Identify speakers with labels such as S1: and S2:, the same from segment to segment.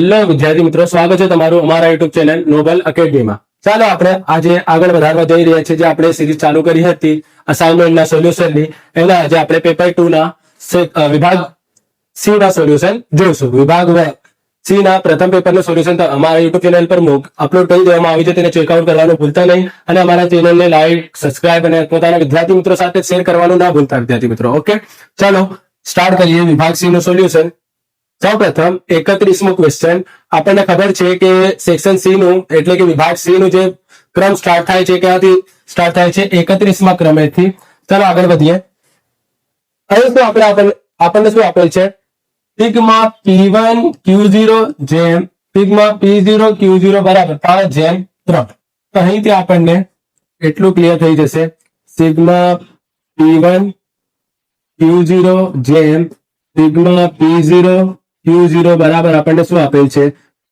S1: Hello વિદ્યાર્થી મિત્રો, સ્વાગત છે તમારું અમારા યુટ્યુબ ચેનલ નોબલ એકેડમીમાં। ચાલો આપણે આજે આગળ વધારવા જઈ રહ્યા છીએ। જે આપણે સિરીઝ ચાલુ કરી હતી અસાઇનમેન્ટના સોલ્યુશનની, એના આજે આપણે પેપર 2 ના વિભાગ સી ના સોલ્યુશન જોઈશું। વિભાગ સી ના પ્રથમ પેપરનું સોલ્યુશન તો અમારા યુટ્યુબ ચેનલ પર અપલોડ કરી દેવામાં આવી છે, તેને ચેકઆઉટ કરવાનું ભૂલતા નહીં અને અમારા ચેનલને લાઈક, સબસ્ક્રાઇબ અને પોતાના વિદ્યાર્થી મિત્રો સાથે શેર કરવાનું ના ભૂલતા વિદ્યાર્થી મિત્રો। ઓકે, ચાલો સ્ટાર્ટ કરીએ વિભાગ સી નું સોલ્યુશન। સૌપ્રથમ 31મો ક્વેશ્ચન। આપણને ખબર છે કે સેક્શન સી નું એટલે કે વિભાગ સી નું જે ક્રમ સ્ટાર્ટ થાય છે ક્યાંથી સ્ટાર્ટ થાય છે? 31મા ક્રમેથી। ચાલો આગળ વધીએ। હવે તો આપણને શું આપેલ છે? સિગ્મા P1 Q0 જેમ સિગ્મા P0 Q0 બરાબર 5/3। તો અહીંથી આપણને એટલું ક્લિયર થઈ જશે, સિગ્મા P1 Q0 જેમ સિગ્મા P0 Q0 બરાબર આપણને શું આપેલ છે?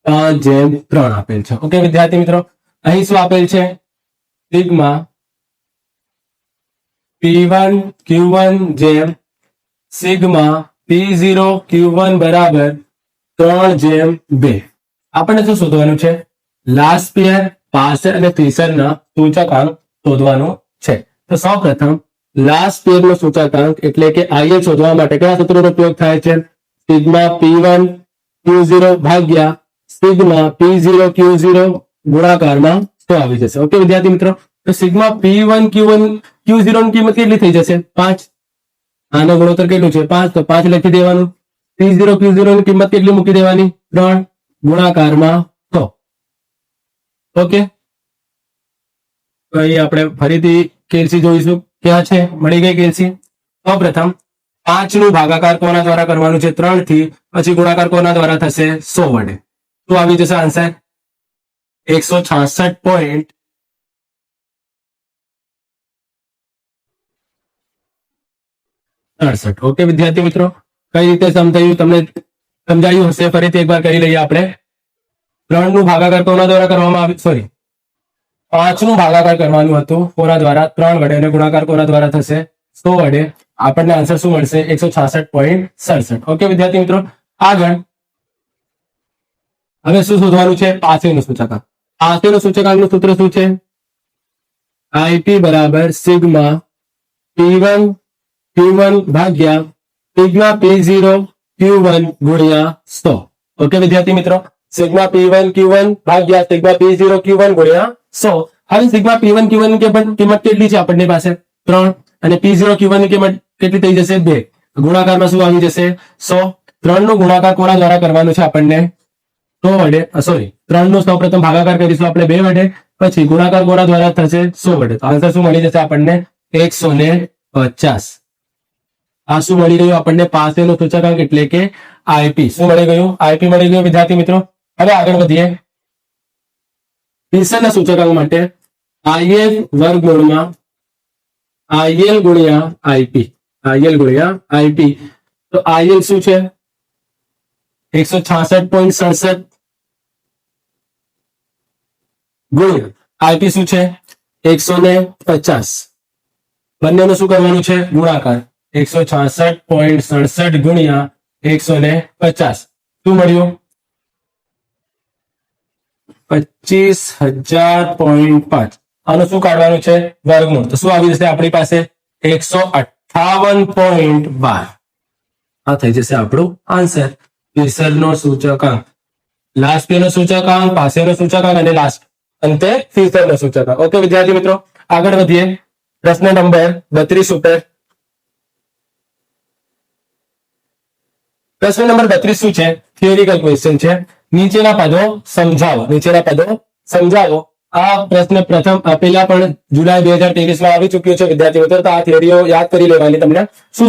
S1: 5/3 આપેલ છે। ઓકે વિદ્યાર્થી મિત્રો, અહીં શું આપેલ છે? સિગ્મા P1 Q1 જેમ સિગ્મા P0 Q1 બરાબર 3/2। આપણને શું શોધવાનું છે? લાસ્ટ પેર, પાસર અને ત્રીસરના સૂચકાંક શોધવાનું છે। તો સૌપ્રથમ લાસ્ટ પેર નો સૂચકાંક એટલે કે IL શોધવા માટે કયા સૂત્રનો ઉપયોગ થાય છે? સિગ્મા P1 Q0 ભાગ્યા સિગ્મા P0 Q0 ગુણાકારમાં 100 આવી જશે। ઓકે વિદ્યાર્થી મિત્રો, તો સિગ્મા P1 Q0 ની કિંમત કેટલી થઈ જશે? 5। આનો ગુણોત્તર કેટલું છે? 5। તો 5 લખી દેવાનું। P0 Q0 ની કિંમત કેટલી મૂકી દેવાની? 3 ગુણાકારમાં 100। ઓકે, તો અહીં આપણે ફરીથી કેલ્સી જોઈશું, ક્યાં છે? મળી ગઈ કેલ્સી। સૌપ્રથમ 5 નું ભાગાકાર કોના દ્વારા કરવાનું છે? 3 થી। પછી ગુણાકાર કોના દ્વારા થશે? 100 વડે। શું આવી જશે આન્સર? 166.68। ઓકે વિદ્યાર્થી મિત્રો, કઈ રીતે સમજાયું તમને સમજાયું હશે? ફરીથી એકવાર કરી લઈએ આપણે। 3 નું ભાગાકાર કોના દ્વારા કરવામાં આવ્યું? સોરી, 5 નું ભાગાકાર કરવાનું હતું કોના દ્વારા? 3 વડે, અને ગુણાકાર કોના દ્વારા થશે? 100 વડે। આપણને આન્સર શું મળશે? 166.67। ઓકે વિદ્યાર્થી મિત્રો, આગળ હવે શું શોધવાનું છે? પાસેનું સૂચકાંક। પાસેનું સૂચકાંકનું સૂત્ર શું છે? IP બરાબર સિગ્મા P1 Q1 ભાગ્યા સિગ્મા P0 Q1 ગુણ્યા 100। ઓકે વિદ્યાર્થી મિત્રો, સિગ્મા P1 Q1 ભાગ્યા સિગ્મા P0 Q1 ગુણ્યા 100। હવે સિગ્મા P1 Q1 ની કિંમત કેટલી છે આપણી પાસે? 3। અને P0 Q1 ની કિંમત કેટલી થઈ જશે? 2। ગુણાકારમાં શું આવી જશે? 100। 3 નો ગુણાકાર કોના દ્વારા કરવાનું છે આપણને? 100 વડે। સોરી, 3 નો સૌપ્રથમ ભાગાકાર કરીશું આપણે 2 વડે, પછી ગુણાકાર કોના દ્વારા થશે? 100 વડે। તો આન્સર શું મળી જશે આપણને? 150। આ શું મળી ગયું આપણને? પાસેનું સૂચકાંક એટલે કે IP। શું મળી ગયું? IP મળી ગયું વિદ્યાર્થી મિત્રો। હવે આગળ વધીએ। પીસરના સૂચકાંક માટે IL વર્ગમૂળમાં IL ગુણ્યા IP। IL ગુણ્યા IP, તો IL શું છે? 166.67 ગુણ્યા IP શું છે? 150। બંનેનું શું કરવાનું છે? ગુણાકાર। 166.67 ગુણ્યા 150 શું મળ્યું? 25,000.5। આનું શું કાઢવાનું છે? વર્ગમૂળ। તો શું આવી જશે આપણી પાસે? 158.12। આ થઈ જશે આપણું આન્સર। પીસરનો સૂચકાંક, લાસ્ટ પેનો સૂચકાંક, પાસેનો સૂચકાંક અને લાસ્ટ અંતે પીસરનો સૂચકાંક। ઓકે વિદ્યાર્થી મિત્રો, આગળ વધીએ પ્રશ્ન નંબર 32 ઉપર। પ્રશ્ન નંબર 32 શું છે? થિયોરિકલ ક્વેશ્ચન છે। નીચેના પદો સમજાવો। નીચેના પદો સમજાવો। આ પ્રશ્ન પ્રથમ પેલા પણ જુલાઈ 2023 માં આવી ચુક્યો છે વિદ્યાર્થી મિત્રો, તો આ થિયરીઓ યાદ કરી લેવાની। તમને શું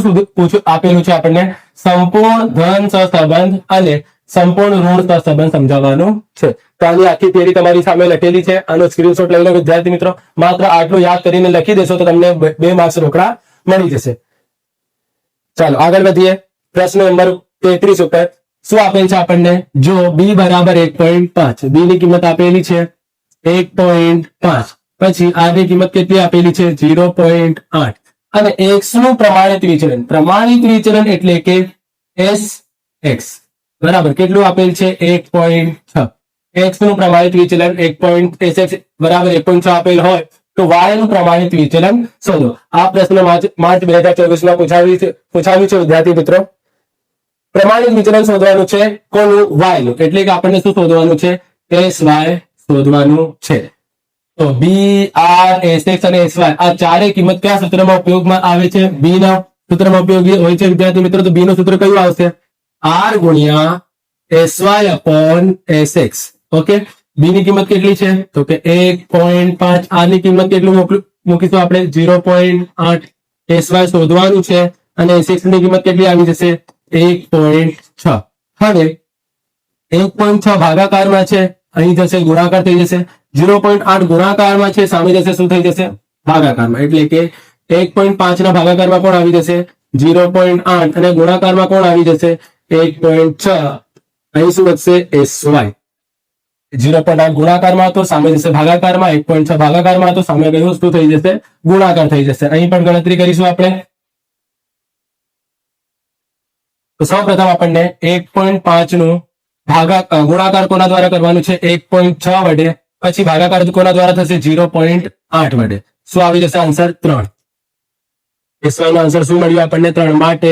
S1: આપેલું છે આપણને? સંપૂર્ણ ધન સહસંબંધ અને સંપૂર્ણ ઋણ સહસંબંધ સમજાવવાનું છે। તો આની આખી થિયરી તમારી સામે લખેલી છે, આનો સ્ક્રીનશોટ લઈ લો વિદ્યાર્થી મિત્રો। માત્ર આટલું યાદ કરીને લખી દેશો તો તમને 2 માર્ક્સ રોકડા મળી જશે। ચાલો આગળ વધીએ। પ્રશ્ન નંબર 33 ઉપર શું આપેલ છે આપણને? જો B બરાબર 1.5, B ની કિંમત આપેલી છે 1.5, પછી R ની કિંમત કેટલી આપેલી છે? 0.8, અને x નું પ્રમાણિત વિચલન એટલે કે SX બરાબર કેટલું આપેલ છે 1.6. x નું પ્રમાણિત વિચલન 1.6 બરાબર 1.6 આપેલ હોય તો y નું પ્રમાણિત વિચલન શોધો. આ પ્રશ્ન માર્ચ 2024 માં પૂછાવ્યું છે વિદ્યાર્થી મિત્રો. પ્રમાણિત વિચલન શોધવાનું છે કોનું? y નું. એટલે કે આપણને શું શોધવાનું છે? sy શોધવાનું છે. તો b r sx અને sy આ ચારે કિંમત કયા સૂત્રમાં ઉપયોગમાં આવે છે? b ના સૂત્રમાં ઉપયોગી હોય છે વિદ્યાર્થી મિત્રો. તો b નું સૂત્ર કયું આવશે? r ગુણ્યા sy upon sx. Okay, b ની કિંમત કેટલી છે? તો કે 1.5. r ની કિંમત કેટલું મૂકીશું આપણે? 0.8. sy શોધવાનું છે અને sx ની કિંમત કેટલી આવી જશે? 1.6. હવે 1.6 ભાગાકારમાં છે, અહીં જશે ગુણાકાર થઈ જશે. 0.8 ગુણાકારમાં છે, સામે જશે શું થઈ જશે? ભાગાકારમાં. એટલે કે 1.5 ના ભાગાકારમાં કોણ આવી જશે? 0.8 અને ગુણાકારમાં કોણ આવી જશે? 1.6. અહીં શું વધશે? sy. 0.8 ગુણાકારમાં તો સામે જશે ભાગાકારમાં, 1.6 ભાગાકારમાં તો સામે કયું શું થઈ જશે? ગુણાકાર થઈ જશે. અહીં પણ ગણતરી કરીશું આપણે. તો સૌપ્રથમ આપણને 1.5 નું ગુણાકાર કોના દ્વારા કરવાનું છે? 1.6 વડે. પછી ભાગાકાર કોના દ્વારા થશે? 0.8 વડે. શું આવી જશે આન્સર? 3. sy નો આન્સર શું મળ્યું આપણને? 3. માટે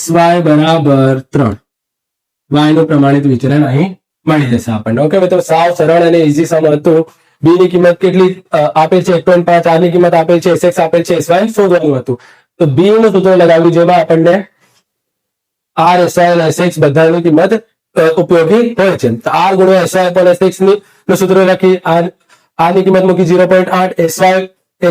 S1: sy બરાબર 3. y નું પ્રમાણિત વિચલન અહીં મળી જશે આપણને. ઓકે મિત્રો, સાવ સરળ અને ઈઝી સમ હતું. b ની કિંમત કેટલી આપેલ છે? 1.5. r ની કિંમત આપેલ છે, sx આપેલ છે, sy શોધવાનું હતું. તો b નું સૂત્ર લગાવ્યું જેમાં આપણને r sy અને sx બધાની કિંમત ઉપયોગી હોય છે. તો r ગુણ્યા sy upon sx નું સૂત્ર લખી, r ની કિંમત મૂકી 0.8, sy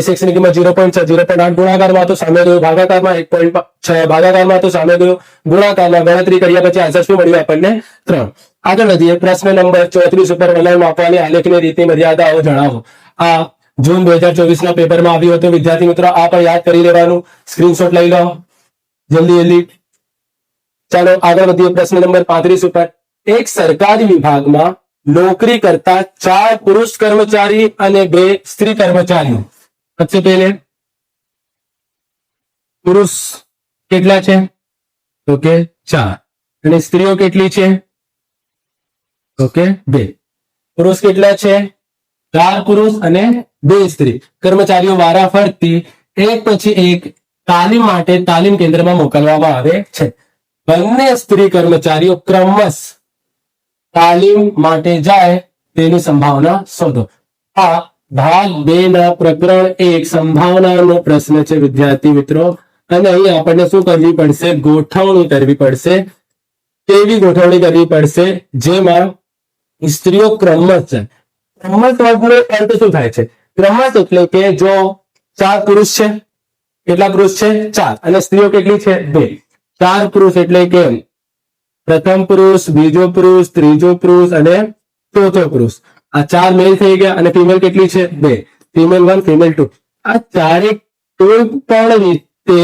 S1: sx ની કિંમત 0.6. 0.8 ગુણાકારમાં તો સામે ગયું ભાગાકારમાં, 1.6 ભાગાકારમાં તો સામે ગયું ગુણાકારમાં. ગણતરી કર્યા પછી આન્સર શું મળ્યું આપણને? 3. આગળ વધીએ. પ્રશ્ન નંબર 34 ઉપર વલણ માપવાની આલેખની રીતની મર્યાદાઓ જણાવો. આ જૂન 2024 ના પેપરમાં આવ્યું હતું વિદ્યાર્થી મિત્રો. આ પણ યાદ કરી લેવાનું. સ્ક્રીનશોટ લઈ લો જલ્દી. ચાલો આગળ વધીએ. પ્રશ્ન નંબર 35 ઉપર. એક સરકારી વિભાગમાં નોકરી કરતા 4 પુરુષ કર્મચારી અને 2 સ્ત્રી કર્મચારીઓ. सबसे पहले पुरुष કેટલા છે? તો કે 4. અને સ્ત્રીઓ કેટલી છે? તો કે 2. પુરુષ કેટલા છે? 4 પુરુષ અને 2 સ્ત્રી કર્મચારીઓ વારાફરતી એક પછી એક તાલીમ માટે તાલીમ કેન્દ્રમાં મોકલવામાં આવે છે. બંને સ્ત્રી કર્મચારીઓ ક્રમશ તાલીમ માટે જાય તેની સંભાવના શોધો. આ ભાગ 2 ના પ્રકરણ 1 સંભાવનાનો પ્રશ્ન છે વિદ્યાર્થી મિત્રો. અને અહીં આપણને શું કરવી પડશે? ગોઠવણી કરવી પડશે. કેવી ગોઠવણી કરવી પડશે? જેમાં સ્ત્રીઓ ક્રમશ છે. ક્રમશ વર્ગનો અર્થ શું થાય છે? ક્રમશ એટલે કે જો 4 પુરુષ છે, કેટલા પુરુષ છે? 4. અને સ્ત્રીઓ કેટલી છે? 2. 4 પુરુષ એટલે કે પ્રથમ પુરુષ, બીજો પુરુષ, ત્રીજો પુરુષ અને ચોથો પુરુષ. આ 4 મેલ થઈ ગયા. અને ફિમેલ કેટલી છે? 2. Female 1, female 2. આ ચારે કોઈ પણ રીતે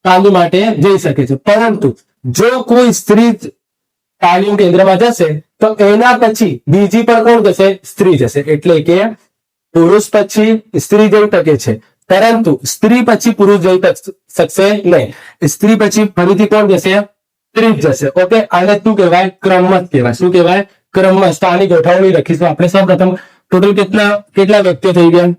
S1: તાલીમ માટે જઈ શકે છે. પરંતુ જો કોઈ સ્ત્રી તાલીમ કેન્દ્રમાં જશે તો એના પછી બીજી પણ કોણ જશે? સ્ત્રી જશે. એટલે કે પુરુષ પછી સ્ત્રી જઈ શકે છે, પરંતુ સ્ત્રી પછી પુરુષ જઈ શકશે નહીં. સ્ત્રી પછી ફરીથી કોણ જશે? સ્ત્રી જ જશે. ઓકે, આને શું કહેવાય? ક્રમશ કહેવાય. શું કહેવાય? ક્રમશ. તો આની ગોઠવણી લખીશું આપણે. સૌપ્રથમ ટોટલ કેટલા વ્યક્તિઓ થઈ ગયા?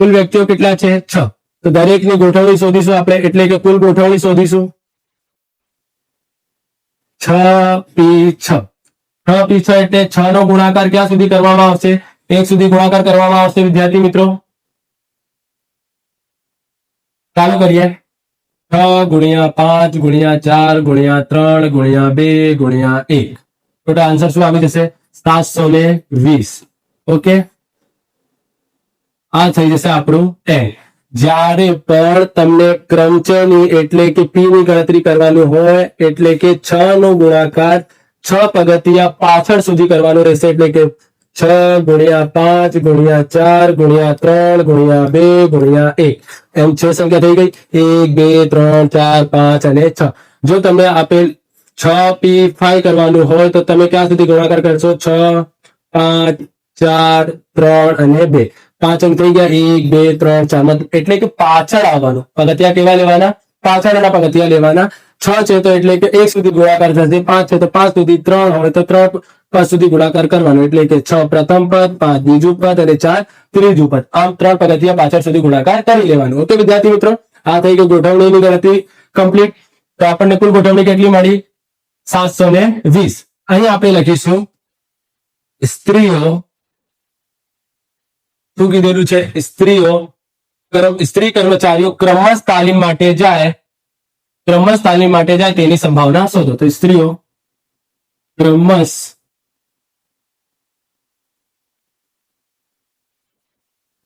S1: કુલ વ્યક્તિઓ કેટલા છે? 6. તો દરેકની ગોઠવણી શોધીશું આપણે. એટલે કે કુલ ગોઠવણી શોધીશું. 6p6. 6p6 એટલે 6 નો ગુણાકાર ક્યાં સુધી કરવામાં આવશે? 1 સુધી ગુણાકાર કરવામાં આવશે વિદ્યાર્થી મિત્રો. ચાલુ કરીએ. 6 ગુણ્યા 5 ગુણ્યા 4 ગુણ્યા 3 ગુણ્યા 2 ગુણ્યા 1. ટોટલ આન્સર શું આવી જશે? 720. ઓકે, આ થઈ જશે આપણું n. જ્યારે પણ તમને ક્રમચયની એટલે કે p ની ગણતરી કરવાની હોય એટલે કે 6 નો ગુણાકાર 6 પગથિયા પાછળ સુધી કરવાનો રહેશે. એટલે કે 6 ગુણ્યા 5 ગુણ્યા 4 ગુણ્યા 3 ગુણ્યા 2 ગુણ્યા 1. એમ 6 સંખ્યા થઈ ગઈ. 1 2 3 4 5 અને 6. જો તમને આપેલ 6p5 કરવાનું હોય તો તમે ક્યાં સુધી ગુણાકાર કરશો? 6 5 4 3 અને 2 5 અંક થઈ ગયા 1 2 3 4 એટલે કે પાછળ આવવાનું પગથિયા કેવા લેવાના પાછળના પગથિયા લેવાના 6 છે તો એટલે કે 1 સુધી ગુણાકાર થશે 5 છે તો 5 સુધી 3 હોય તો 3 પદ સુધી ગુણાકાર કરવાનો એટલે કે 6 પ્રથમ પદ 5 બીજું પદ અને 4 ત્રીજું પદ આમ 3 પગથિયા પાછળ સુધી ગુણાકાર કરી લેવાનું ઓકે વિદ્યાર્થી મિત્રો આ થઈ ગઈ ગોઠવણીની ગણતરી કમ્પ્લીટ તો આપણને કુલ ગોઠવણી કેટલી મળી 720 અહીં આપણે લખીશું સ્ત્રીઓ શું કીધેલું છે સ્ત્રી કર્મચારીઓ ક્રમશ તાલીમ માટે જાય તેની સંભાવના શોધો તો સ્ત્રીઓ ક્રમશ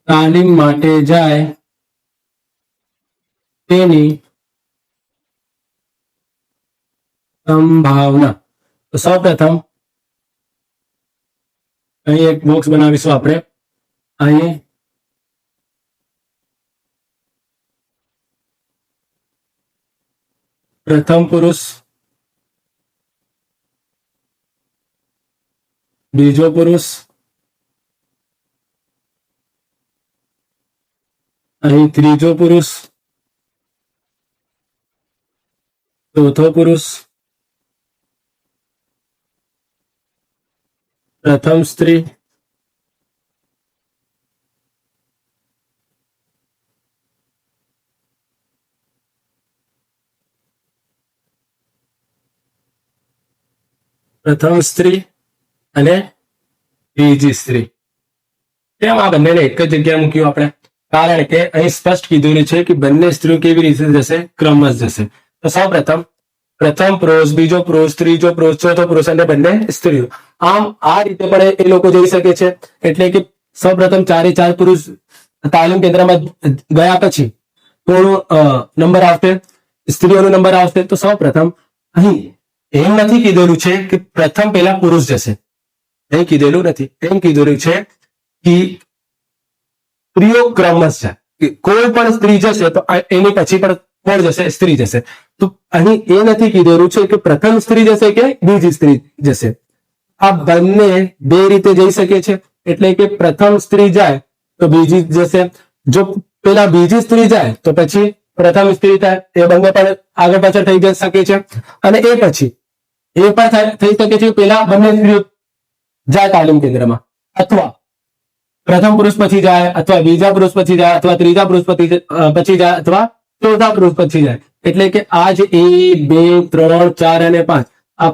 S1: તાલીમ માટે જાય તેની સંભાવના તો સૌપ્રથમ અહીં એક બોક્સ બનાવીશું આપણે અહીં પ્રથમ પુરુષ બીજો પુરુષ અહીં ત્રીજો પુરુષ ચોથો પુરુષ પ્રથમ સ્ત્રી અને બીજી સ્ત્રી કેમ આ બંનેને એક જ જગ્યાએ મૂક્યું આપણે કારણ કે અહીં સ્પષ્ટ કીધું છે કે બંને સ્ત્રીઓ કેવી રીતે જશે ક્રમશ જશે તો સૌપ્રથમ પ્રથમ પુરુષ બીજો પુરુષ ત્રીજો પુરુષ ચોથો પુરુષ અને બંને સ્ત્રીઓ આમ આ રીતે પણ એ લોકો જઈ શકે છે એટલે કે સૌપ્રથમ 4 પુરુષ તાલીમ કેન્દ્રમાં ગયા પછી કોનો નંબર આવશે સ્ત્રીઓનો નંબર આવશે તો સૌપ્રથમ અહીં એમ નથી કીધેલું છે કે પ્રથમ પહેલા પુરુષ જશે અહીં કીધેલું નથી એમ કીધેલું છે કે સ્ત્રીઓ ક્રમશ છે કોઈ પણ સ્ત્રી જશે તો એની પછી પણ કોણ જશે સ્ત્રી જશે તો અહીં એ નથી કીધેલું છે કે પ્રથમ સ્ત્રી જશે કે બીજી સ્ત્રી જશે આ બંને બે રીતે જઈ શકે છે એટલે કે પ્રથમ સ્ત્રી જાય તો બીજી જશે જો પેલા બીજી સ્ત્રી જાય તો પછી પ્રથમ સ્ત્રી થાય એ બંને પણ આગળ પાછળ થઈ શકે છે અને એ પછી એ પણ થઈ શકે છે પેલા બંને સ્ત્રીઓ જાય તાલીમ કેન્દ્રમાં અથવા પ્રથમ પુરુષ પછી જાય અથવા બીજા પુરુષ પછી જાય અથવા ત્રીજા પુરુષ પછી જાય અથવા ચોથા પુરુષ પછી જાય એટલે કે આ જે 1 2 3 4 અને 5 આ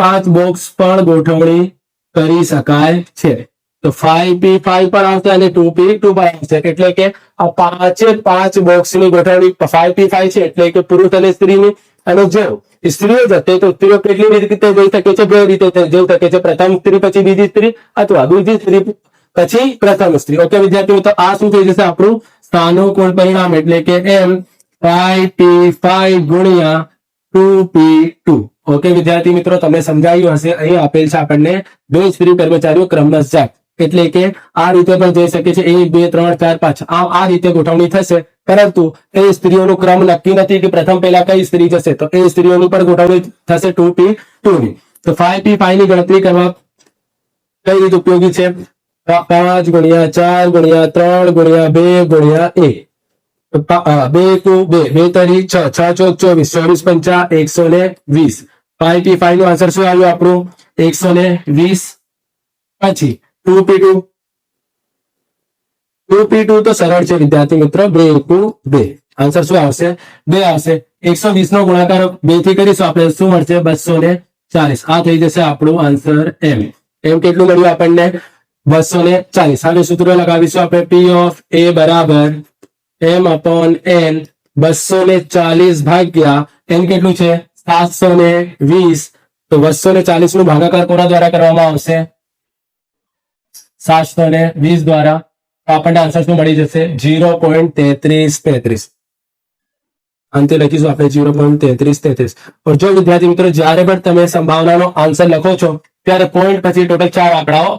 S1: 5 બોક્સ પણ ગોઠવણી કરી શકાય છે તો 5p5 પણ આવશે અને 2p2 પણ આવશે એટલે કે આ 5 બોક્સની ગોઠવણી 5p5 છે એટલે કે પુરુષ અને સ્ત્રીની અને જો સ્ત્રીઓ જશે તો સ્ત્રીઓ કેટલી રીતે જઈ શકે છે બે રીતે જઈ શકે છે પ્રથમ સ્ત્રી પછી બીજી સ્ત્રી અથવા બીજી સ્ત્રી પછી પ્રથમ સ્ત્રી ઓકે વિદ્યાર્થીઓ તો આ શું થઈ જશે આપણું સાનુકૂળ પરિણામ એટલે કે m 5p5 ગુણ્યા 2p2 ઓકે વિદ્યાર્થી મિત્રો તમને સમજાયું હશે અહીં આપેલ છે આપણને બે સ્ત્રી કર્મચારીઓ ક્રમશ જાય એટલે કે આ રીતે પણ જઈ શકે છે 1 2 3 4 5 આમ આ રીતે ગોઠવણી થશે પરંતુ એ સ્ત્રીઓનો ક્રમ નક્કી નથી કે પ્રથમ પહેલા કઈ સ્ત્રી જશે તો એ સ્ત્રીઓની પણ ગોઠવણી થશે 2p2 ની તો 5p5 ની ગણતરી કરવા કઈ રીતે ઉપયોગી છે 5 ગુણ્યા 4 ગુણ્યા 3 ગુણ્યા 2 ગુણ્યા 1 2 2 તરી 6 6 ચોક 24 24 5 120 5p5 નું આન્સર શું આવ્યું આપણું 120 પછી 2p2 તો સરળ છે વિદ્યાર્થી મિત્રો 2 2 આન્સર શું આવશે 2 આવશે 120 નો ગુણાકાર 2 થી કરીશું આપણે શું મળશે 240 આ થઈ જશે આપણું આન્સર એમ કેટલું મળ્યું આપણને 240 હવે સૂત્ર લગાવીશું આપણે p ઓફ a બરાબર m/n 240 ભાગ્યા n કેટલું છે 720 તો 240 નું ભાગાકાર કોના દ્વારા કરવામાં આવશે 720 દ્વારા આપણને આન્સર શું મળી જશે 0.3333 અંતે લખીશું આપણે 0.3333 और જો વિદ્યાર્થી મિત્રો જ્યારે પણ તમે સંભાવનાનો આન્સર લખો છો ત્યારે પોઈન્ટ પછી ટોટલ 4 આંકડાઓ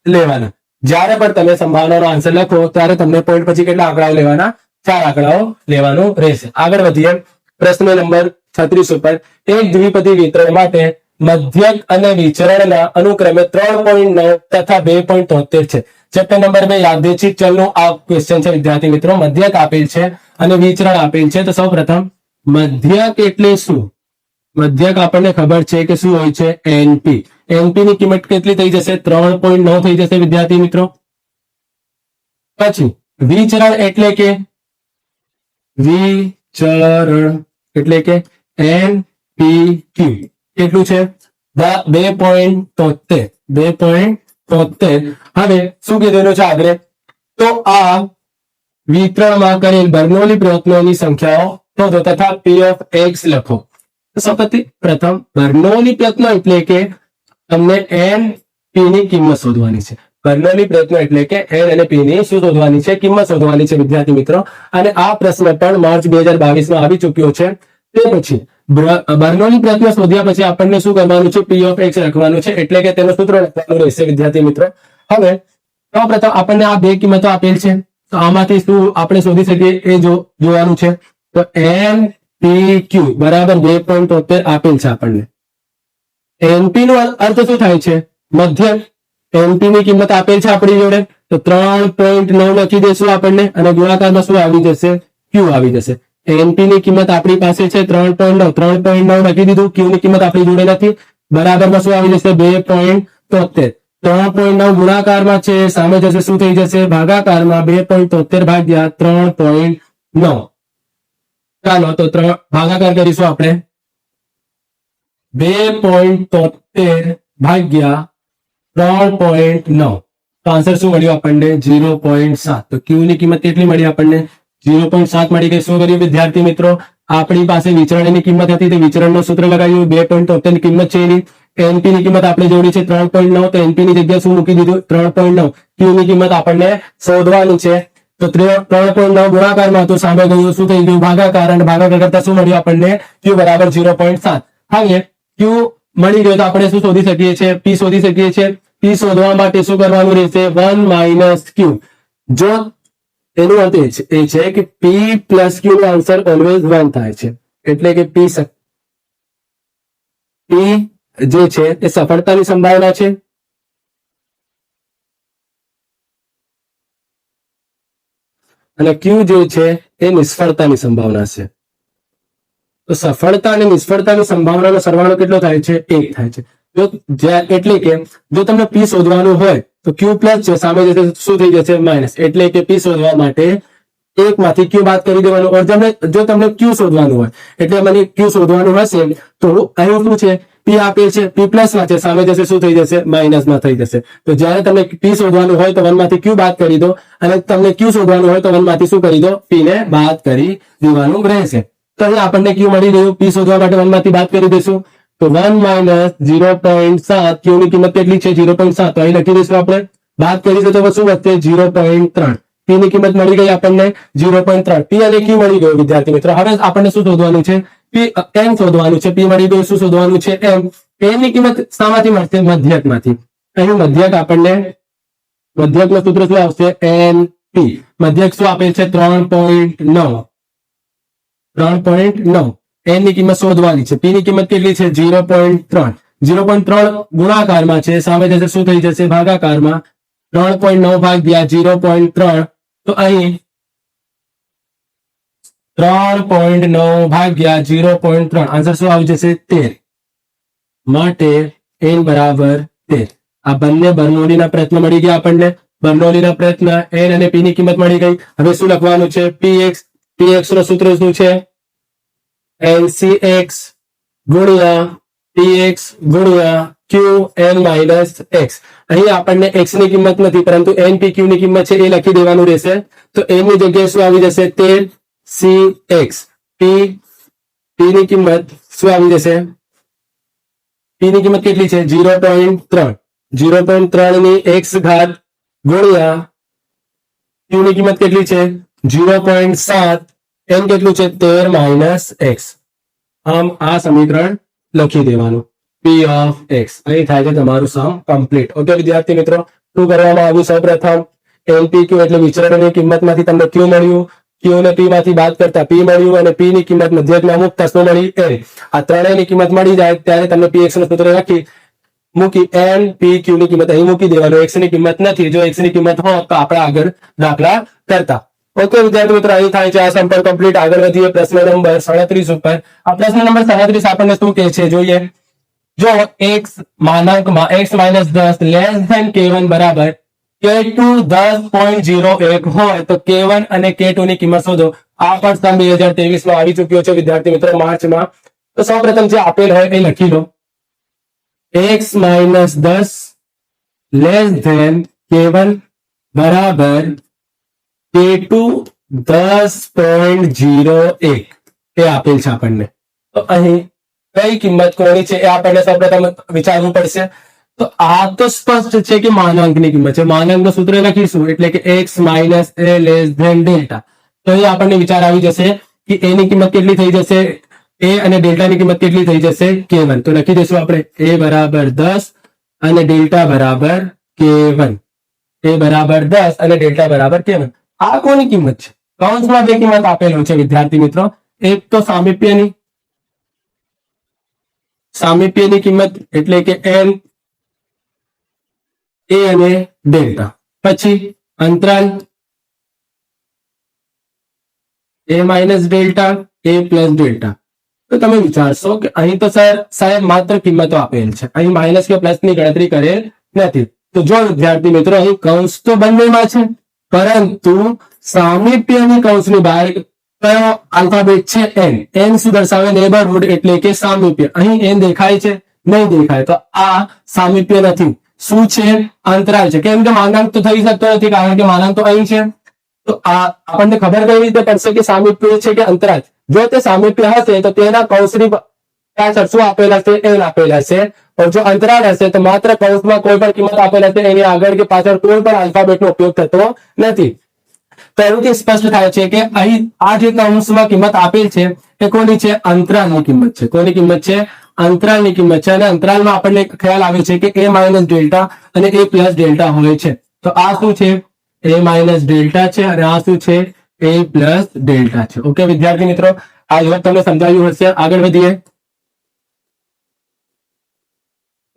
S1: લેવાના જ્યારે પણ તમે સંભાવનાનો આન્સર લખો ત્યારે તમને પોઈન્ટ પછી કેટલા આંકડાઓ લેવાના 4 આંકડાઓ લેવાનું રહેશે આગળ વધીએ પ્રશ્ન નંબર 36 ઉપર એક દ્વિપદી વિતરણ માટે મધ્યક અને વિચરણના અનુક્રમે 3.9 તથા 2.73 છે. ચેપ્ટર નંબર 2 યાદચ્છિક ચલનું આ ક્વેશ્ચન છે વિદ્યાર્થી મિત્રો. મધ્યક આપેલ છે અને વિચરણ આપેલ છે. તો સૌપ્રથમ મધ્યક એટલે શું? મધ્યક આપણને ખબર છે કે શું હોય છે? એનપી. એનપી ની કિંમત કેટલી થઈ જશે? 3.9 થઈ જશે વિદ્યાર્થી મિત્રો. પછી વિચરણ એટલે કે NPQ કેટલું છે? 2.73. 2.73. હવે શું કીધેલું છે આગળ? તો આ વિતરણમાં કરેલ બર્નોલી પ્રયત્નોની સંખ્યાઓ શોધો તથા P of X લખો. સૌથી પ્રથમ બર્નોલી પ્રયત્નો એટલે કે તમને n p ની કિંમત શોધવાની છે. બર્નોલી પ્રયત્નો એટલે કે n અને p ની શું શોધવાની છે? કિંમત શોધવાની છે વિદ્યાર્થી મિત્રો. અને આ પ્રશ્ન પણ માર્ચ 2022 માં આવી ચૂક્યો છે. તે પછી બર્નોલી પ્રયત્નો શોધ્યા પછી આપણને શું કરવાનું છે? P of X લખવાનું છે. એટલે કે તેનું સૂત્ર લખવાનું રહેશે વિદ્યાર્થી મિત્રો. હવે સૌપ્રથમ આપણને આ બે કિંમતો આપેલ છે. તો આમાંથી શું આપણે શોધી શકીએ એ જોવાનું છે. તો NPQ બરાબર 2.73 આપેલ છે આપણને. NP નો અર્થ શું થાય છે? મધ્યક. NP ની કિંમત આપેલ છે આપણી જોડે. તો 3.9 લખી દેશું આપણને અને ગુણાકારમાં શું આવી જશે? Q આવી જશે. NP ની કિંમત આપણી પાસે છે 3.9. 3.9 લખી દીધું. Q ની કિંમત આપણી જોડે નથી. બરાબરમાં શું આવી જશે? 2.73. 3.9 ગુણાકારમાં છે, સામે જશે શું થઈ જશે? ભાગાકારમાં. 2.73 ભાગ્યા 3.9. ચાલો તો ભાગાકાર કરીશું આપણે. 2.73 ભાગ્યા 3.9. તો આન્સર શું મળ્યું આપણને? 0.7. તો Q ની કિંમત કેટલી મળી આપણને? 0.7 મળી ગઈ. શું કર્યું વિદ્યાર્થી મિત્રો? આપણી પાસે વિચરણની કિંમત હતી તે વિચરણનું સૂત્ર લગાવ્યું. 2.73 ની કિંમત છે એની. NP ની કિંમત આપણે જોડી છે 3.9. તો NP ની જગ્યાએ શું મૂકી દીધું? 3.9. Q ની કિંમત આપણને શોધવાની છે. તો 3.9 ગુણાકારમાં હતું, સામે ગયું શું થઈ ગયું? ભાગાકાર. અને ભાગાકાર કરતા શું મળ્યું આપણને? Q બરાબર 0.7. હવે Q મળી ગયો તો આપણે શું શોધી શકીએ છીએ? P શોધી શકીએ છીએ. P શોધવા માટે શું કરવાનું રહેશે? 1 - Q. જો એનું અર્થ એ છે કે P પ્લસ Q નો આન્સર ઓલવેઝ 1 થાય છે. એટલે કે P જે છે એ સફળતાની સંભાવના છે. અને Q જે છે એ નિષ્ફળતાની સંભાવના છે. તો સફળતા અને નિષ્ફળતાની સંભાવનાનો સરવાળો કેટલો થાય છે? 1 થાય છે. એટલે કે જો તમને P શોધવાનું હોય તો Q પ્લસ છે, સામે જશે શું થઈ જશે? માઇનસ. એટલે કે P શોધવા માટે 1 માંથી Q બાદ કરી દેવાનું. જો તમને Q શોધવાનું હોય એટલે મને Q શોધવાનું હશે તો અહીં શું છે? P આપેલ છે, P પ્લસ માં છે, સામે જશે શું થઈ જશે? માઇનસ માં થઈ જશે. તો જ્યારે તમને P શોધવાનું હોય તો 1 માંથી Q બાદ કરી દો, અને તમને Q શોધવાનું હોય તો 1 માંથી શું કરી દો? P ને બાદ કરી દેવાનું રહેશે. તો અહીં આપણને Q મળી ગયું. P શોધવા માટે 1 માંથી બાદ કરી દઈશું. તો 1 - 0.7. Q ની કિંમત કેટલી છે? 0.7. તો અહીં લખી દઈશું આપણે. બાદ કરીશું તો શું વધશે? 0.3. P ની કિંમત મળી ગઈ આપણને 0.3. P અને Q મળી ગયું વિદ્યાર્થી મિત્રો. હવે આપણને શું શોધવાનું છે? M શોધવાનું છે. P મળી ગયું. શું શોધવાનું છે? M. M ની કિંમત શામાંથી મળશે? મધ્યકમાંથી. અહીં મધ્યક આપણને મધ્યકનું સૂત્ર શું આવશે? NP. મધ્યક શું આપેલ છે? 3.9. 3.9. N ની કિંમત શોધવાની છે. P ની કિંમત કેટલી છે? 0.3. 0.3 ગુણાકારમાં છે, સામે જશે શું થઈ જશે? ભાગાકારમાં. 3.9 ભાગ્યા 0.3. તો અહીં 3.9 ભાગ્યા 0.3. આન્સર શું આવી જશે? 13. માટે n બરાબર 13. આ બંને બર્નોલીના પ્રયત્ન મળી ગયા આપણને. બર્નોલીના પ્રયત્ન n અને p ની કિંમત મળી ગઈ. હવે શું લખવાનું છે? px નો સૂત્ર શું છે? LCX ગુણ્યા px ગુણ્યા qn માઇનસ x. અહીં આપણને x ની કિંમત નથી પરંતુ npq ની કિંમત છે એ લખી દેવાનું રહેશે. તો n ની જગ્યાએ શું આવી જશે? 13cx. p ની કિંમત શું આવી જશે? p ની કિંમત કેટલી છે? 0.3. 0.3 ની x ઘાત ગુણ્યા q ની કિંમત કેટલી છે? 0.7. n કેટલું છે? 13 માઇનસ x. આમ આ સમીકરણ લખી દેવાનું. P of x. અહીં થાય છે તમારું સમ કમ્પ્લીટ. ઓકે વિદ્યાર્થી મિત્રો, શું કરવામાં આવ્યું? સૌપ્રથમ NPQ એટલે વિચરણની કિંમતમાંથી તમને Q મળ્યું. Q ને P માંથી બાદ કરતા P મળ્યું અને P ની કિંમત મધ્યકમાં મૂકતા શું મળી N. આ ત્રણેયની કિંમત મળી જાય ત્યારે તમને px નું સૂત્ર લખી મૂકી n p q ની કિંમત અહીં મૂકી દેવાનું. x ની કિંમત નથી, જો x ની કિંમત હોત તો આપણે આગળ દાખલા કરતા. ઓકે વિદ્યાર્થી મિત્રો, અહીં થાય છે આ સંપર્ક કમ્પ્લીટ. આગળ વધીએ પ્રશ્ન નંબર 37 ઉપર. આ પ્રશ્ન નંબર 37 આપણને શું કહે છે જોઈએ. જો x માનાંકમાં x - 10 લેસ ધેન k1 બરાબર k2 10.01 હોય તો k1 અને k2 ની કિંમત શોધો. આ પણ સન 2023 માં આવી ચૂક્યો છે વિદ્યાર્થી મિત્રો, માર્ચમાં. તો સૌપ્રથમ જે આપેલ હોય એ લખી લો. x - 10 લેસ ધેન k1 બરાબર k2 10.01 એ આપેલ છે આપણને. તો અહીં કઈ કિંમત કોની છે એ આપણને સૌપ્રથમ વિચારવું પડશે. તો આ તો સ્પષ્ટ છે કે માનાંકની કિંમત છે. માનાંકનું સૂત્ર લખીશું એટલે કે x - a less than delta. તો અહીં આપણને વિચાર આવી જશે કે a ની કિંમત કેટલી થઈ જશે, a અને ડેલ્ટા ની કિંમત કેટલી થઈ જશે k1. તો લખી દઈશું આપણે a બરાબર 10 અને ડેલ્ટા બરાબર k1. a બરાબર 10 અને ડેલ્ટા બરાબર k1. આ કોની કિંમત છે? કૌંસમાં બે કિંમત આપેલો છે વિદ્યાર્થી મિત્રો. એક તો સામીપ્યની કિંમત એટલે કે n, a અને ડેલ્ટા. પછી અંતરાલ a minus delta, a plus delta. તો તમે વિચારશો કે અહીં તો સાહેબ માત્ર કિંમતો આપેલ છે, અહીં માઇનસ કે પ્લસ ની ગણતરી કરેલ નથી. તો જો વિદ્યાર્થી મિત્રો અહીં કૌંસ તો બંનેમાં છે, પરંતુ સામીપ્યની કૌંસની બહાર કયો આલ્ફાબેટ છે? n. n શું દર્શાવે? નેબરહુડ એટલે કે સામીપ્ય. અહીં n દેખાય છે? નહીં દેખાય. તો આ સામીપ્ય નથી. શું છે? અંતરાલ છે. કેમ કે માનાંક તો થઈ શકતો નથી, કારણ કે માનાંક તો અહીં છે. તો આ આપણને ખબર કઈ રીતે પડશે કે સામીપ્ય છે કે અંતરાલ? જો તે સામીપ્ય હશે તો તેના કૌંસની પાછળ શું આપેલા છે? n આપેલા છે. और जो अंतराल हશે तो मात्र कौंसમાં કોઈ પણ કિંમત આપેલ હશે, એની આગળ કે પાછળ કોઈ પણ આલ્ફાબેટનો ઉપયોગ થતો નથી. પહેલુંથી સ્પષ્ટ થાય છે કે અહીં આ જે કૌંસમાં કિંમત આપેલ છે એ કોની છે? અંતરાલની કિંમત છે. કોની કિંમત છે? અંતરાલની કિંમત છે. અને અંતરાલમાં આપણને ખ્યાલ આવે છે કે a માઇનસ ડેલ્ટા અને a પ્લસ ડેલ્ટા હોય છે. તો આ શું છે? a માઇનસ ડેલ્ટા છે અને આ શું છે? a પ્લસ ડેલ્ટા છે. ઓકે વિદ્યાર્થી મિત્રો, આ વાત તમને સમજાવ્યું હશે. આગળ વધીએ.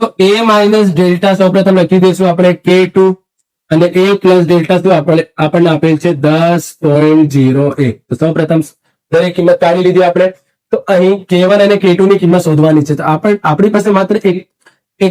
S1: તો a માઇનસ ડેલ્ટા સૌપ્રથમ લખી દઈશું આપણે k2 અને a પ્લસ ડેલ્ટા શું આપણને આપેલ છે? 10.01. તો સૌપ્રથમ દરેક કિંમત કાઢી લીધી આપણે. તો અહીં k1 અને k2 ની કિંમત શોધવાની છે. તો આપણી પાસે માત્ર એક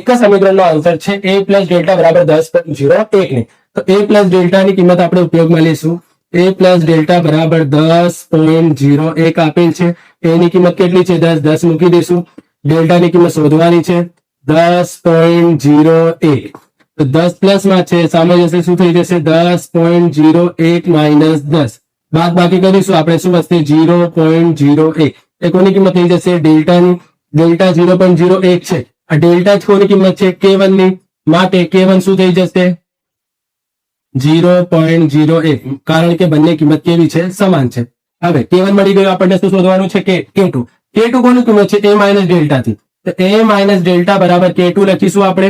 S1: જ સમીકરણનો આન્સર છે, a પ્લસ ડેલ્ટા બરાબર 10.01 ની. તો a પ્લસ ડેલ્ટા ની કિંમત આપણે ઉપયોગમાં લઈશું. a પ્લસ ડેલ્ટા બરાબર 10.01 આપેલ છે. a ની કિંમત કેટલી છે? 10. 10 મૂકી દઈશું. ડેલ્ટા ની કિંમત શોધવાની છે 10.01. તો 10 પ્લસ માં છે, સામે જશે શું થઈ જશે? 10.01 માઇનસ 10. બાદ બાકી કરીશું આપણે, શું વધશે? 0.01. એ કોની કિંમત થઈ જશે? ડેલ્ટાની. ડેલ્ટા 0.01 છે. આ ડેલ્ટા જ કોની કિંમત છે? k1 ની. માટે k1 શું થઈ જશે? 0.01. કારણ કે બંને કિંમત કેવી છે? સમાન છે. હવે k1 મળી ગયું, આપણને શું શોધવાનું છે? k2. k2 કોની કિંમત છે? a માઇનસ ડેલ્ટા થી. તો a માઇનસ ડેલ્ટા બરાબર k2 લખીશું આપણે.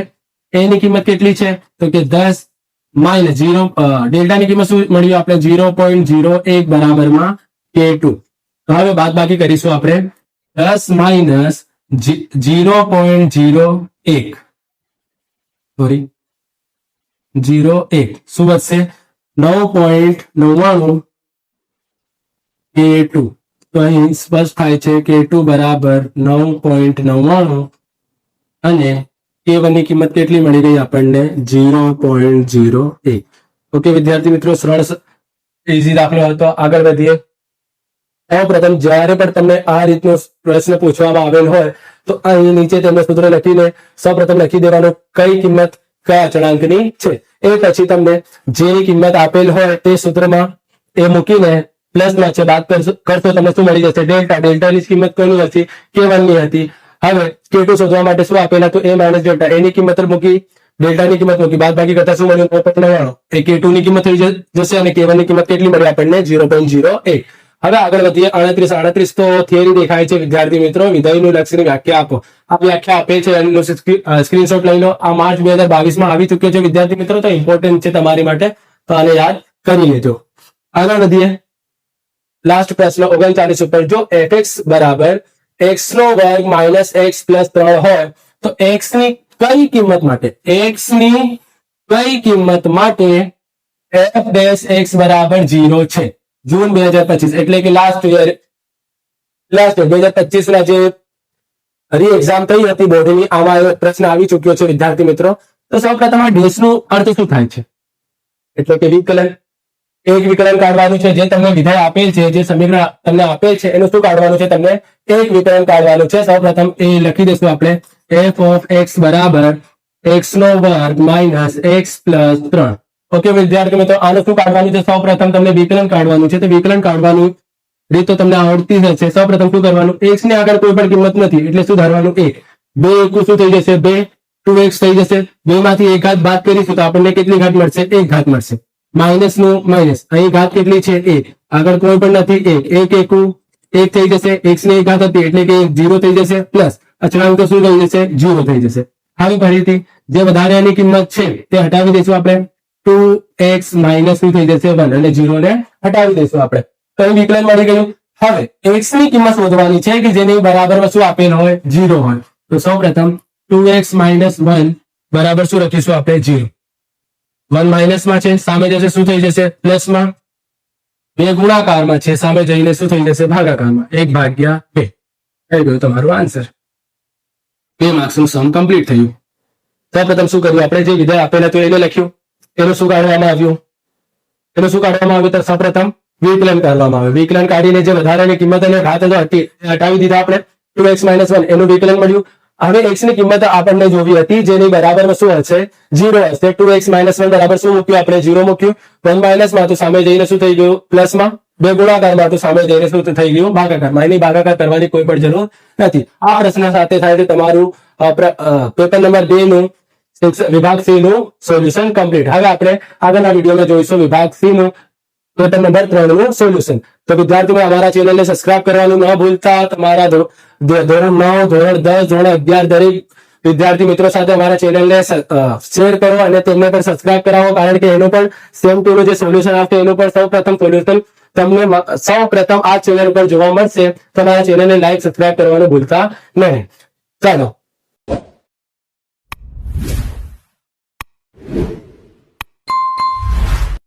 S1: a ની કિંમત કેટલી છે? તો કે 10 માઇનસ 0. ડેલ્ટા ની કિંમત શું મળી આપણે? 0.01 બરાબરમાં k2. તો હવે બાદ બાકી કરીશું આપણે. 10 માઇનસ 0.01 સોરી 01 શું વધશે? 9.99 k2. તો અહીં સ્પષ્ટ થાય છે k2 બરાબર 9.99 અને k1 ની કિંમત કેટલી મળી ગઈ આપણને? 0.01. ઓકે વિદ્યાર્થી મિત્રો, સરળ ઇઝી દાખલો હતો. આગળ વધીએ. સૌપ્રથમ જ્યારે પણ તમને આ રીતનો પ્રશ્ન પૂછવામાં આવેલ હોય તો અહીં નીચે તમને સૂત્ર લખીને સૌપ્રથમ લખી દેવાનો કઈ કિંમત કયા અચળાંકની છે. એ પછી તમને જે કિંમત આપેલ હોય તે સૂત્રમાં એ મૂકીને પ્લસમાં છે બાદ કરશો, તમને શું મળી જશે? ડેલ્ટા. ડેલ્ટાની કિંમત કોની હતી? k1 ની હતી. હવે k2 શોધવા માટે શું આપેલા? તો a માઇનસ ડેલ્ટા. a ની કિંમત મૂકી, ડેલ્ટાની કિંમત મૂકી, બાદ બાકી કરતા શું મળ્યું? 9.99. એ k2 ની કિંમત થઈ જશે અને k1 ની કિંમત કેટલી મળી આપણને? 0.01. હવે આગળ વધીએ. 38 તો થિયરી દેખાય છે વિદ્યાર્થી મિત્રો. વિધેયનું લક્ષની વ્યાખ્યા આપો. આ વ્યાખ્યા આપે છે, એનો સ્ક્રીનશોટ લઈ લો. આ માર્ચ 2022 માં આવી ચૂક્યો છે વિદ્યાર્થી મિત્રો. તો ઇમ્પોર્ટન્ટ છે તમારી માટે, તો આને યાદ કરી લેજો. આગળ વધીએ. લાસ્ટ પ્રશ્ન 39 ઉપર જો fx બરાબર x નો વર્ગ માઇનસ x પ્લસ 3 હોય તો x ની કઈ કિંમત માટે f ડેશ x બરાબર 0 છે? જૂન 2025 એટલે કે લાસ્ટ યર 2025 ના જે રી એક્ઝામ થઈ હતી બોર્ડની, આમાં પ્રશ્ન આવી ચૂક્યો છે વિદ્યાર્થી મિત્રો. તો સૌપ્રથમ આ ડેશ નું અર્થ શું થાય છે? એટલે કે વિકલન. એક વિકલન કાઢવાનું છે, જે તમને વિધેય આપેલ છે, જે સમીકરણ તમને આપેલ છે એનું શું કાઢવાનું છે? તમને એક વિકલન કાઢવાનું છે. સૌપ્રથમ એ લખી દઈશું આપણે f ઓફ x બરાબર x નો વર્ગ માઇનસ x પ્લસ 3. ઓકે વિદ્યાર્થી મિત્રો, આનું શું કાઢવાનું છે? સૌપ્રથમ તમને વિકલન કાઢવાનું છે. તો વિકલન કાઢવાનું રીત તો તમને આવડતી જ હશે. સૌપ્રથમ શું કરવાનું? x ની આગળ કોઈ પણ કિંમત નથી એટલે શું ધારવાનું? 1. 2 એકુ શું થઈ જશે? 2. 2x થઈ જશે. 2 માંથી એક ઘાત બાદ કરીશું તો આપણને કેટલી ઘાત મળશે? 1 ઘાત મળશે. માઇનસ નું માઇનસ, અહીં ઘાત કેટલી છે? 1. આગળ કોઈ પણ નથી. 1 1 એકુ 1 થઈ જશે. x ની એક ઘાત હતી એટલે કે 0 થઈ જશે. પ્લસ અચળાંક તો શું થઈ જશે? 0 થઈ જશે. હવે ફરીથી જે વધારાની કિંમત છે તે હટાવી દઈશું આપણે. 2x માઇનસ શું થઈ જશે? 1 અને 0 ને હટાવી દઈશું આપણે. તો અહીં વિકલન મળી ગયું. હવે x ની કિંમત શોધવાની છે કે જેની બરાબરમાં શું આપેલ હોય? 0 હોય. તો સૌપ્રથમ 2x માઇનસ 1 બરાબર શું લખીશું આપણે? 0. 1 માઇનસમાં છે, સામે જશે શું થઈ જશે? પ્લસમાં. 2 ગુણાકારમાં છે, સામે જઈને શું થઈ જશે? ભાગાકારમાં. 1/2 થઈ ગયું તમારું આન્સર. 2 માર્ક્સનું સમ કમ્પ્લીટ થયું. સૌપ્રથમ શું કર્યું આપણે? જે વિધેય આપેલ હતું એને લખ્યું. એનું શું કાઢવામાં આવ્યું? તો સૌપ્રથમ વિકલન કાઢવામાં આવ્યું. વિકલન કાઢીને જે વધારાની કિંમત અને ઘાત હતી હટાવી દીધા આપણે. 2x માઇનસ 1 એનું વિકલન મળ્યું. હવે x ની કિંમત આપણને જોવી હતી જેની બરાબર શું હશે? 0 હશે. 2x માઇનસ 1 બરાબર શું મૂક્યું આપણે? 0 મૂક્યું. 1 માઇનસમાં તો સામે જઈને શું થઈ ગયું? પ્લસમાં. 2 ગુણાકારમાં તો સામે જઈને શું થઈ ગયું? ભાગાકારમાં. એની ભાગાકાર કરવાની કોઈ પણ જરૂર નથી. આ પ્રશ્ન સાથે થાય તમારું પેપર નંબર 2 નું વિભાગ C નું સોલ્યુશન કમ્પ્લીટ. હવે આપણે આગળના વિડીયોમાં જોઈશું વિભાગ C નું પેપર નંબર 3 નું સોલ્યુશન. તો વિદ્યાર્થીઓ અમારા ચેનલને સબસ્ક્રાઇબ કરવાનું ન ભૂલતા. તમારા ધોરણ 9, ધોરણ 10, ધોરણ 11 દરેક વિદ્યાર્થી મિત્રો સાથે અમારા ચેનલને શેર કરો અને તેમને પણ સબસ્ક્રાઇબ કરાવો, કારણ કે એનું પણ સેમ ટુ નું જે સોલ્યુશન આવશે એનું પણ સૌપ્રથમ સોલ્યુશન તમને સૌપ્રથમ આ ચેનલ પર જોવા મળશે. તમારા ચેનલને લાઈક સબસ્ક્રાઇબ કરવાનું ભૂલતા નહીં. ચાલો